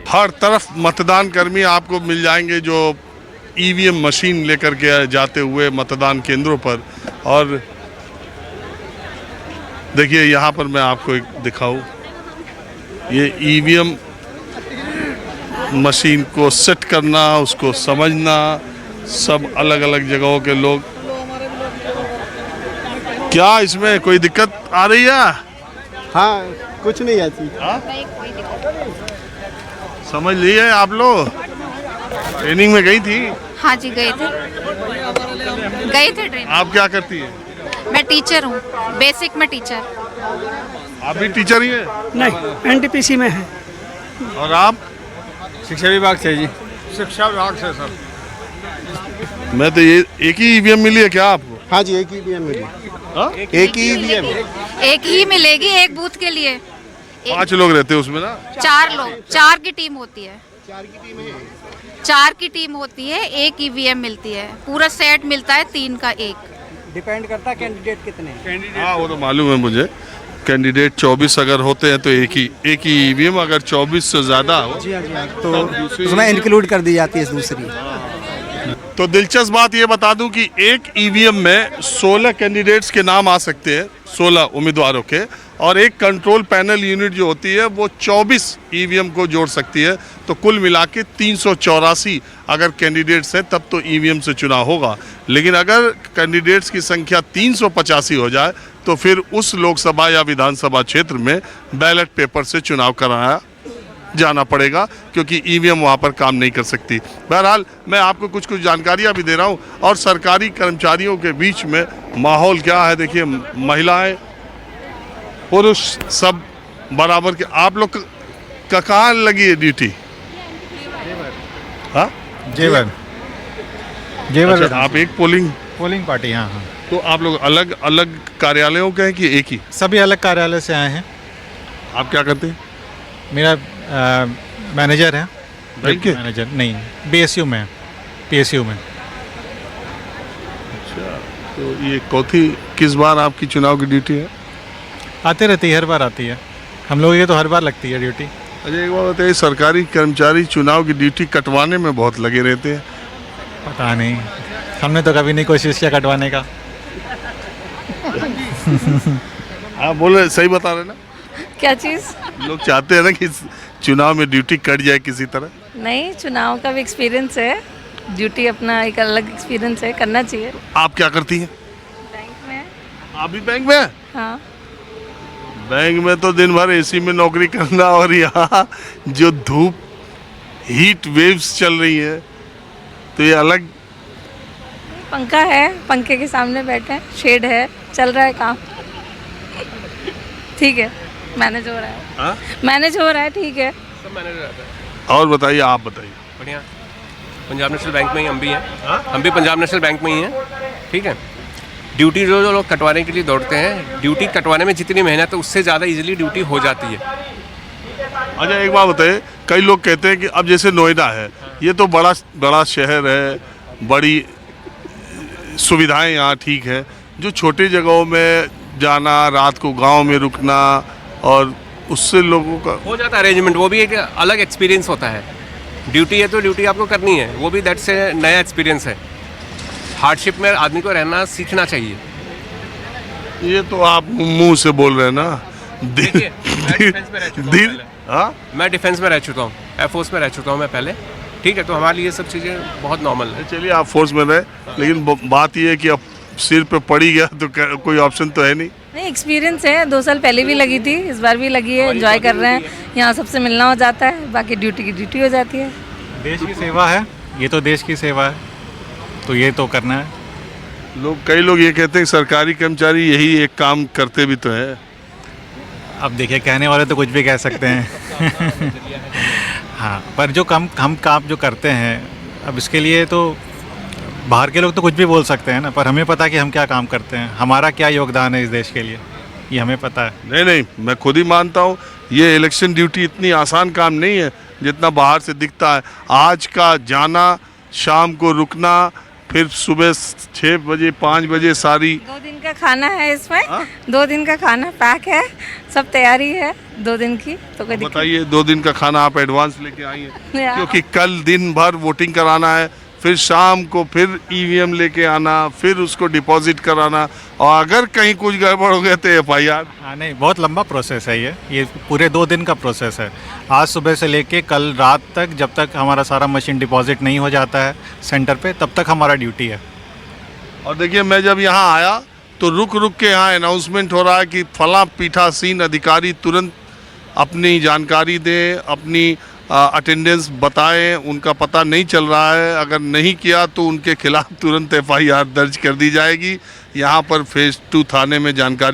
हर तरफ मतदान कर्मी आपको मिल जाएंगे जो ईवीएम मशीन लेकर के जाते हुए मतदान केंद्रों पर। और देखिए यहाँ पर मैं आपको एक दिखाऊं, ये ईवीएम मशीन को सेट करना, उसको समझना, सब अलग अलग जगहों के लोग। क्या इसमें कोई दिक्कत आ रही है? हाँ, कुछ नहीं आती। समझ लिए आप लोग? ट्रेनिंग में गई थी? हाँ जी, गए थे ट्रेनिंग। आप क्या करती हैं? मैं टीचर हूँ, बेसिक में टीचर। आप भी टीचर ही हैं? नहीं, एनटीपीसी में है। और आप? शिक्षा विभाग से जी। शिक्षा विभाग से सर। मैं तो ये एक ही ईवीएम मिली है क्या आपको? हाँ जी, एक ही ईवीएम मिली। हाँ? एक ही ईवीएम। एक ही मिलेगी एक बूथ के लिए। 5 लोग रहते हैं उसमें ना? 4 लोग, 4 की टीम होती है। 4 की टीम होती है, एक ईवीएम मिलती है। पूरा सेट मिलता है 3 का 1। डिपेंड करता है कैंडिडेट कितने। हाँ, वो तो मालूम है मुझे। कैंडिडेट 24 अगर होते हैं तो एक ही ईवीएम, अगर 24 से ज़्यादा हो जी हाँ, तो उसमें इंक्लूड कर दी जाती है दूसरी। तो दिलचस्प बात ये बता दूं कि एक ईवीएम में 16 कैंडिडेट्स के नाम आ सकते हैं, 16 उम्मीदवारों के, और एक कंट्रोल पैनल यूनिट जो होती है वो 24 ईवीएम को जोड़ सकती है। तो कुल मिला के 384 अगर कैंडिडेट्स हैं तब तो ईवीएम से चुनाव होगा। लेकिन अगर कैंडिडेट्स की संख्या 385 हो जाए तो फिर उस लोकसभा या विधानसभा क्षेत्र में बैलेट पेपर से चुनाव कराया जाना पड़ेगा, क्योंकि ईवीएम वहाँ पर काम नहीं कर सकती। बहरहाल मैं आपको कुछ जानकारियाँ भी दे रहा हूँ। और सरकारी कर्मचारियों के बीच में माहौल क्या है देखिए, महिलाएं पुरुष सब बराबर के। आप लोग का कहाँ लगी है ड्यूटी? हाँ, जेवर। अच्छा, आप एक पोलिंग पार्टी। हाँ हाँ। तो आप लोग अलग अलग कार्यालयों के हैं कि एक ही? सभी अलग कार्यालय से आए हैं। आप क्या करते हैं? मेरा मैनेजर है। बैंक के? मैनेजर नहीं, बीएसयू में, पीएसयू में। अच्छा, तो ये किस बार आपकी चुनाव की ड्यूटी है? आते रहती है, हर बार आती है। हम लोग ये तो हर बार लगती है ड्यूटी। अच्छा, एक बात बताइए, सरकारी कर्मचारी चुनाव की ड्यूटी कटवाने में बहुत लगे रहते हैं। पता नहीं, हमने तो कभी नहीं कोशिश किया कटवाने का। आप बोले सही बता रहे ना? क्या चीज़? लोग चाहते हैं ना कि चुनाव में ड्यूटी कट जाए किसी तरह। नहीं, चुनाव का भी एक्सपीरियंस है, ड्यूटी अपना एक अलग एक्सपीरियंस है, करना चाहिए। आप क्या करती हैं? बैंक में। आप भी बैंक में हैं? हाँ। बैंक में तो दिन भर एसी में नौकरी करना, और यहाँ जो धूप हीट वेव्स चल रही है तो ये अलग। पंखा है, पंखे के सामने बैठे हैं, शेड है, चल रहा है काम। ठीक है, मैनेज हो रहा है। हाँ? मैनेज हो रहा है, ठीक है। सब मैनेज हो जाता है। और बताइए, आप बताइए। बढ़िया। पंजाब नेशनल बैंक में ही हम भी हैं। हम भी पंजाब नेशनल बैंक में ही हैं। ठीक है। ड्यूटी जो लोग कटवाने के लिए दौड़ते हैं, ड्यूटी कटवाने में जितनी मेहनत है उससे ज़्यादा इजीली ड्यूटी हो जाती है। अच्छा, एक बात बताइए, कई लोग कहते हैं कि अब जैसे नोएडा है, ये तो बड़ा शहर है, बड़ी सुविधाएं यहाँ ठीक है। जो छोटी जगहों में जाना, रात को गांव में रुकना, और उससे लोगों का हो जाता है अरेंजमेंट, वो भी एक अलग एक्सपीरियंस होता है। ड्यूटी है तो ड्यूटी आपको करनी है, वो भी दैट्स ए नया एक्सपीरियंस है। हार्डशिप में आदमी को रहना सीखना चाहिए। ये तो आप मुंह से बोल रहे हैं ना। देखिए, मैं डिफेंस में रह चुका हूँ पहले। हाँ? मैं डिफेंस में रह चुका हूँ, एयरफोर्स में रह चुका हूँ मैं पहले। ठीक है, तो हमारे लिए ये सब चीज़ें बहुत नॉर्मल है। चलिए, आप फोर्स में रहे, लेकिन बात ये है कि अब सिर पे पड़ी गया तो कोई ऑप्शन तो है नहीं। नहीं, एक्सपीरियंस है, 2 साल पहले भी लगी थी, इस बार भी लगी है, एंजॉय कर रहे हैं। यहाँ सबसे मिलना हो जाता है, बाकी ड्यूटी की ड्यूटी हो जाती है। देश की सेवा है, ये तो देश की सेवा है, तो ये तो करना है। कई लोग ये कहते हैं कि सरकारी कर्मचारी यही एक काम करते भी तो है। अब देखिए, कहने वाले तो कुछ भी कह सकते हैं। हाँ, पर जो हम काम जो करते हैं, अब इसके लिए तो बाहर के लोग तो कुछ भी बोल सकते हैं ना, पर हमें पता है कि हम क्या काम करते हैं, हमारा क्या योगदान है इस देश के लिए, ये हमें पता है। नहीं, मैं खुद ही मानता हूँ, ये इलेक्शन ड्यूटी इतनी आसान काम नहीं है जितना बाहर से दिखता है। आज का जाना, शाम को रुकना, फिर सुबह 6 बजे 5 बजे सारी 2 दिन का खाना है इसमें। 2 दिन का खाना पैक है, सब तैयारी है 2 दिन की, तो कोई दिक्कत बताइए 2 दिन का खाना आप एडवांस लेके आई हैं नहीं है। क्योंकि कल दिन भर वोटिंग कराना है, फिर शाम को फिर ईवीएम लेके आना, फिर उसको डिपॉजिट कराना, और अगर कहीं कुछ गड़बड़ हो गया तो एफआईआर। हाँ नहीं, बहुत लंबा प्रोसेस है ये पूरे 2 दिन का प्रोसेस है। आज सुबह से लेके कल रात तक, जब तक हमारा सारा मशीन डिपॉजिट नहीं हो जाता है सेंटर पे, तब तक हमारा ड्यूटी है। और देखिए, मैं जब यहाँ आया तो रुक रुक के यहाँ अनाउंसमेंट हो रहा है कि फला पीठासीन अधिकारी तुरंत अपनी जानकारी दें, अपनी अटेंडेंस बताएं, उनका पता नहीं चल रहा है, अगर नहीं किया तो उनके खिलाफ तुरंत एफआईआर दर्ज कर दी जाएगी। यहाँ पर फेज़ 2 थाने में जानकारी